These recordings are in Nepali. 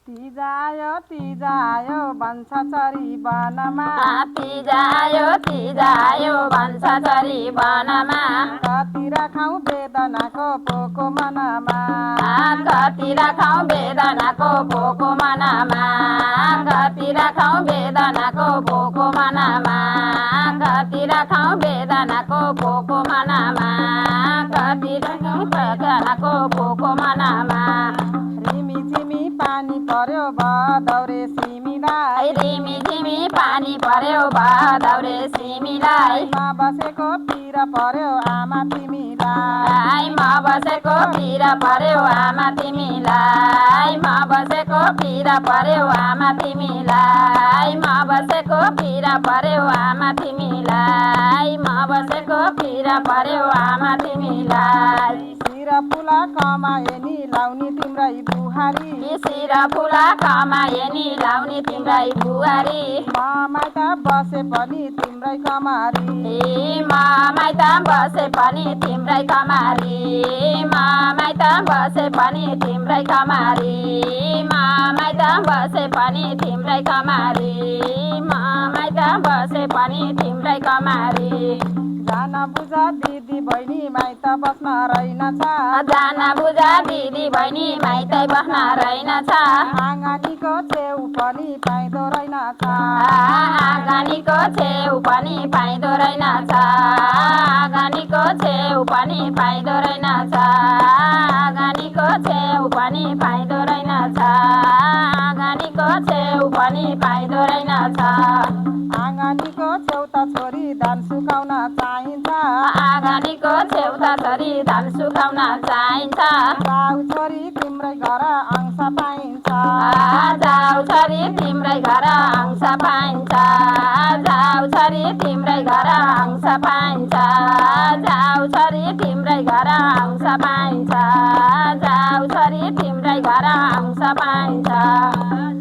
तिज आयो भन्छ चरी वनमा तिज आयो भन्छ चरी वनमा कति राखौँ वेदनाको पोको मनमा कति राखौँ वेदनाको भोको मनमा कति राखौँ वेदनाको भोको मनमा कति राखौँ वेदनाको भोको मनमा कति राखौँ वेदनाको भोको मनमा रिमी झिमी पानी पर्यो भदौरे सिमीलाई रिमी झिमी पानी पर्यो भदौरे सिमीलाई मा बसेको पिर पर्यो आमा तिमीलाई म बसेको पिर पर्यो आमा तिमीलाई म बसेको पिर पर्यो आमा तिमीलाई म बसेको पिर पर्यो आमा तिमीलाई म बसेको पिर पर्यो आमा तिमीलाई शिर फुला कमाए नि लाउने तिम्रै बुहारी शिर फुला कमाए नि लाउने तिम्रै बुहारी म माइत बसे पनि तिम्रै कमारी म माइत बसे पनि तिम्रै कमारी म माइत बसे पनि तिम्रै कमारी म माइत बसे पनि तिम्रै कमारी म माइत बसे पनि तिम्रै कमारी जान बुझ दिदी बहिनी माइत बस्न रहेनछ जान बुझ दिदी बहिनी माइतै बस्न रहेनछ आँगनीको छेउ पनि पाइँदो रहेनछ आँगनीको छेउ पनि पाइँदो रहेनछ आँगनीको छेउ पनि पाइँदो रहेनछ आँगनीको छेउ पनि पाइँदो रहेनछ आँगनीको छेउ पनि पाइँदो रहेनछ आँगनीको छेउता छोरी धान सुकाउन चाहिन्छ आँगनीको छेउता छोरी धान सुकाउन चाहिन्छ जाऊ छोरी तिम्रै घर अंश पाइन्छ जाऊ छोरी तिम्रै घर अंश पाइन्छ जाऊ छोरी तिम्रै घर अंश पाइन्छ जाऊ छोरी तिम्रै घर अंश पाइन्छ जाऊ छोरी तिम्रै घर अंश पाइन्छ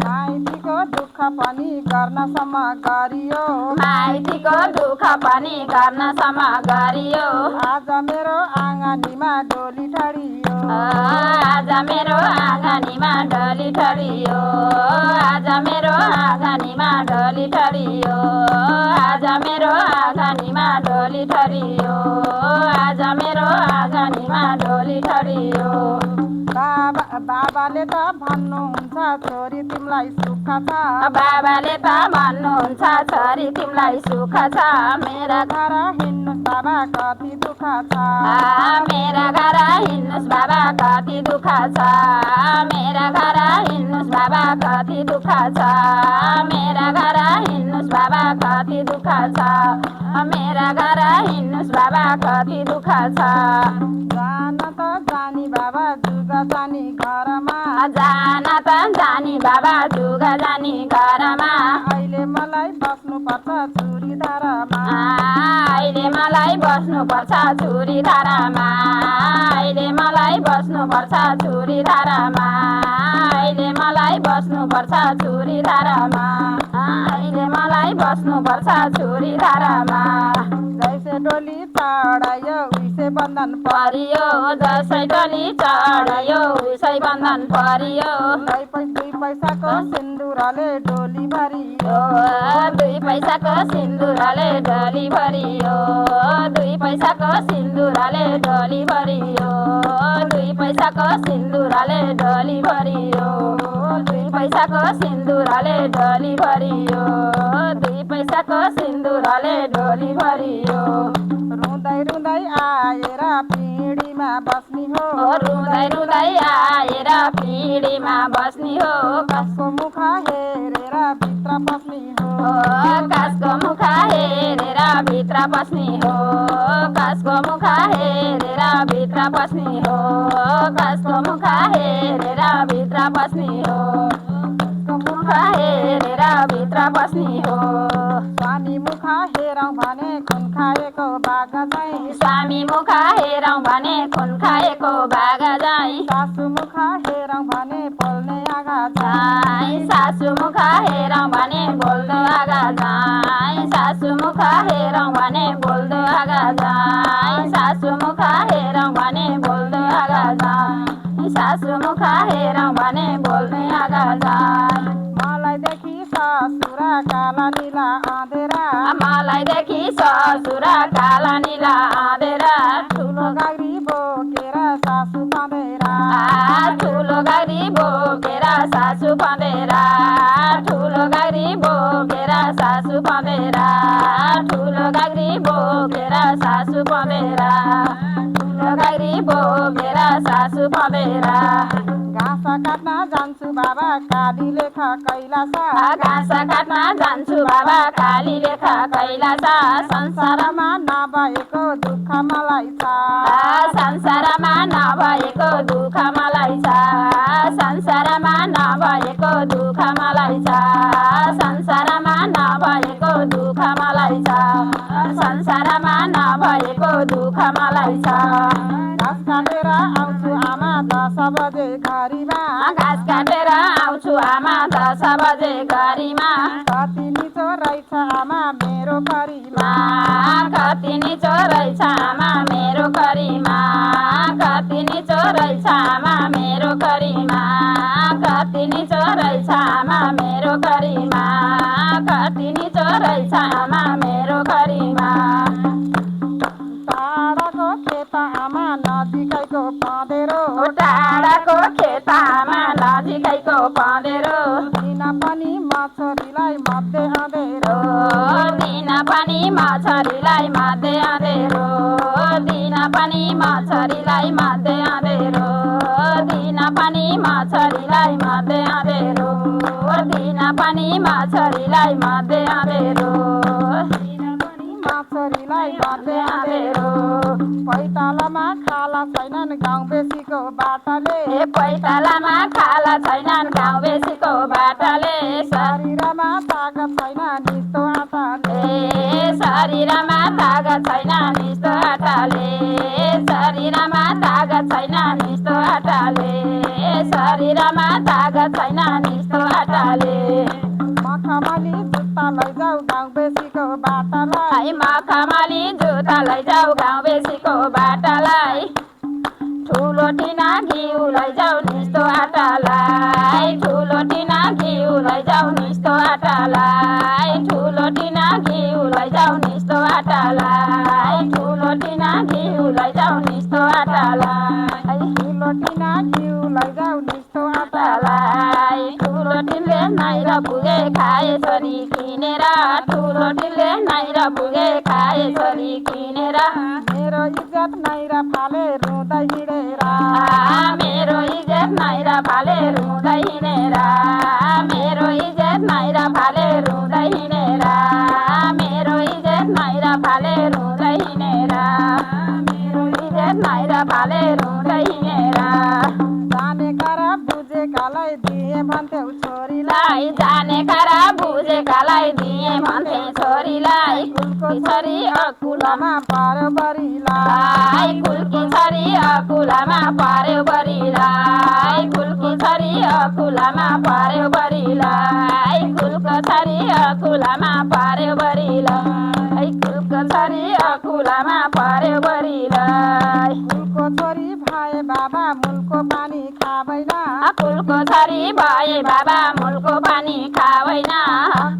माइतीको दुःख पनि गर्नसम्म गरियो माइतीको दुःख पनि गर्नसम्म गरियो आज मेरो आँगनीमा डोली ठडियो आज मेरो आँगनीमा डोली ठडियो आज मेरो आँगनीमा डोली ठडियो आज मेरो आँगनीमा डोली ठडियो आज मेरो आँगनीमा डोली ठडियो बाबाले त भन्नुहुन्छ छोरी तिमीलाई सुख छ बाबाले त भन्नुहुन्छ छोरी तिमीलाई सुख छ मेरा घर हिँड्नुहोस् बाबा कति दुःख छ मेरा घर हिँड्नुहोस् बाबा कति दुःख छ मेरा घर हिँड्नुहोस् बाबा कति दुःख छ मेरा घर हिँड्नुहोस् बाबा कति दुःख छ मेरा घर हिँड्नुहोस् बाबा कति दुःख छ जान त जानी बाबा जुग जानी घरमा जान त जानी बाबा जुग जानी घरमा अहिले मलाई बस्नुपर्छ चुरी धारामा अहिले मलाई बस्नुपर्छ चुरी धारामा अहिले मलाई बस्नुपर्छ चुरी धारामा अहिले मलाई बस्नुपर्छ चुरी धारामा अहिले मलाई बस्नुपर्छ चुरी धारामा जैसे डोली चढायो उइसे बन्धन परियो जसै डोली चढायो उसै बन्धन परियो दुई पैसाको सिन्दुरले डोली भरियो दुई पैसाको सिन्दुरले डोली भरियो दुई पैसाको सिन्दुरले डोली भरियो दुई पैसाको सिन्दुरले डोली भरियो दुई पैसाको सिन्दुरले डोली भरियो दुई पैसाको सिन्दुरले डोली भरियो रुँदै रुँदै आएर पिँढीमा बस्ने हो रुँदै रुँदै आएर पिँढीमा बस्ने हो कसको मुख हेरेर भित्र पस्ने हो कसको मुख हेरेर भित्र पस्ने हो कसको मुख हेरेर भित्र पस्ने हो कसको मुख हेरेर भित्र पस्ने हो मुख हेरेर भित्र पस्ने हो स्वामी मुख हेरौँ भने खुन खाएको बाघ चाहिँ स्वामी मुख हेरौँ भने खुन खाएको बाघ चाहिँ सासु मुख हेरौँ भने बोल्ने आगा चाहिँ सासु मुख हेरौँ भने बोल्दो आगा चाहिँ सासु मुख हेरौँ भने बोल्दो आगा चाहिँ सासु मुख हेरौँ भने बोल्दो आगा चाहिँ सासु मुख हेरौँ भने बोल्ने आगा असुर काला नीला आँधेर ठुलो गाग्री बोकेर सासु पँधेरा ठुलो गाडी बोकेर सासु पँधेरा ठुलो गाडी बोकेर सासु पँधेरा ठुलो गाडी बोकेर सासु पँधेरा ठुलो गाडी बोकेर सासु पँधेरा घाँस काट्न जान्छु बाबा काली लेख कैलास घाँस काट्न जान्छु बाबा काली लेख कैलास संसारमा नभएको दुःख मलाई छ संसारमा नभएको दुःख मलाई छ संसारमा नभएको दुःख मलाई छ संसारमा नभएको दुःख मलाई छ संसारमा नभएको दुःख मलाई छ घाँस काटेर आउँछु आमा 10 बजे घरीमा घाँस काटेर आउँछु आमा 10 बजे घरीमा कति निचो रहेछ आमा मेरो करीमा कति निचो रहेछ आमा मेरो करीमा कति निचो रहेछ आमा मेरो करीमा कति निचो रहेछ आमा मेरो करीमा कति निचो रहेछ आमा मेरो करीमा टाढाको खेत आमा नजिकैको पँधेरो टाढाको खेत आमा नजिकैको पँधेरो दिन पनि मछरीलाई मध्ये अँधेरो दिन पनि मछरीलाई मध्ये अँधेरो दिन पनि मछरीलाई मध्ये अँधेरो दिन पनि मछरीलाई मध्ये अँधेरो दिन पनि मछरीलाई मध्ये अँधेरो मछरीलाई मध्ये अँधेरो पैतालामा खाला छैनन् गाउँ बेसीको बाटाले पैतालामा खाला छैनन् गाउँ बेसीको बाटाले शरीरमा तागत छैन निस्तो आँटाले शरीरमा तागत छैन निस्तो आँटाले शरीरमा तागत छैन निस्तो आँटाले शरीरमा तागत छैन निस्तो आँटाले मखमली जुत्ता लैजाऊ गाउँ बेसीको बाटालाई मखमली जुत्ता लैजाऊ गाउँ बेसीको बाटालाई ठुलो टिना घिउ लैजाऊ निस्तो आँटालाई ठुलो टिना घिउ लैजाऊ निस्तो आँटालाई ठुलो टिना घिउ लैजाऊ निस्तो आँटालाई ठुलो टिना घिउ लैजाऊ निस्तो आँटालाई ठुलो टिना घिउ लैजाऊ निस्तो आँटालाई ठुलो टिनले नाइरा पुगे खाए छोरी किनेर ठुलो टिनले नाइरा पुगे खाए छोरी किनेर मेरो इज्जत नाइरा फाले रुँदै हिँडेर मेरो इज्जत नाइरा फाले रुँदै हिँडेर मेरो इज्जत नाइरा फाले रुँदै हिँडेर मेरो इज्जत नाइरा फाले रुँदै हिँडेर मेरो इज्जत नाइरा फाले रुँदै हिँडेर जानेका र बुझेकालाई दिए भन्थ्यौ छोरीलाई जानेका र बुझेकालाई दिए भन्थे छोरीलाई कुलको छोरी अकुलामा पार्यो बरीलाई कुलकी छोरी अकुलामा पार्यो बरीलाई कुलकी छोरी अकुलामा पार्यो बरीलाई कुलको छोरी अकुलामा पार्यो बरीलाई कुलको छोरी अकुलामा पार्यो बरीलाई कुलको छोरी भए बाबा मुलको पानी खाँदैन कुलको छोरी भए बाबा मुलको पानी खाँदैन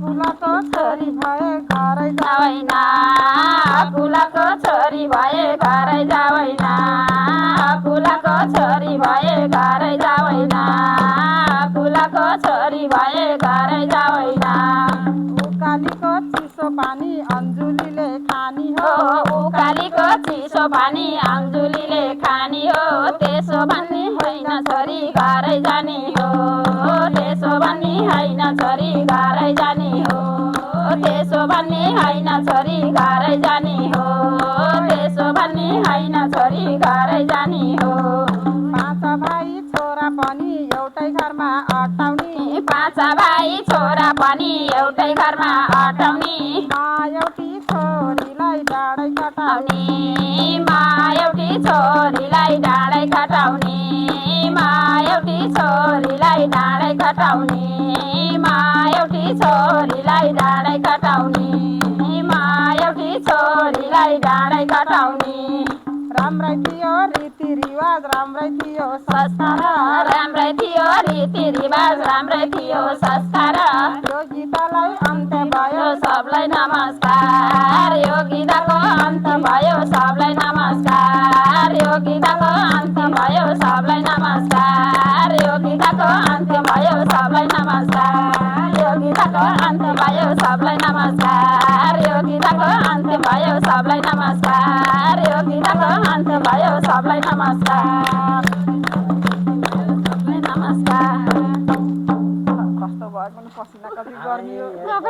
कुलको छोरी भए घरै जावैन कुलको छोरी भए घरै जावैन कुलको छोरी भए घरै जावैन कुलको छोरी भए घरै जावैन उकालीको चिसो पानी अन्जुलीले खानी हो उकालीको चिसो पानी अन्जुलीले खानी हो त्यसो भन्ने होइन छोरी घरै जाने हो त्यसो भन्ने होइन छोरी घरै जाने हो त्यसो भन्ने होइन छोरी घरै जाने हो त्यसो भन्ने होइन छोरी घरै जाने हो पाँच भाइ छोरा पनि एउटै घरमा अटाउने पाँच भाइ छोरा पनि एउटै घरमा अटाउने एउटी छोरीलाई डाँडै कटाउने एउटी छोरीलाई डाँडै कटाउने एउटी छोरीलाई डाँडै कटाउने एउटी छोरीलाई डाँडै कटाउने एउटी छोरीलाई डाँडै कटाउने राम्रै थियो रीतिरिवाज राम्रै थियो संस्कार राम्रै थियो रीतिरिवाज राम्रै थियो संस्कार यो गीतलाई अन्त्य भयो सबलाई नमस्कार यो गीतको भयो सबलाई नमस्कार यो गीतको अन्त्य भयो सबलाई नमस्कार यो गीतको अन्त्य भयो सबलाई नमस्कार यो गीतको अन्त्य भयो सबलाई नमस्कार यो गीतको अन्त्य भयो सबलाई नमस्कार यो गीतको अन्त्य भयो सबलाई नमस्कार नमस्कार कस्तो भयो पनि पसिना कति गर्मी हो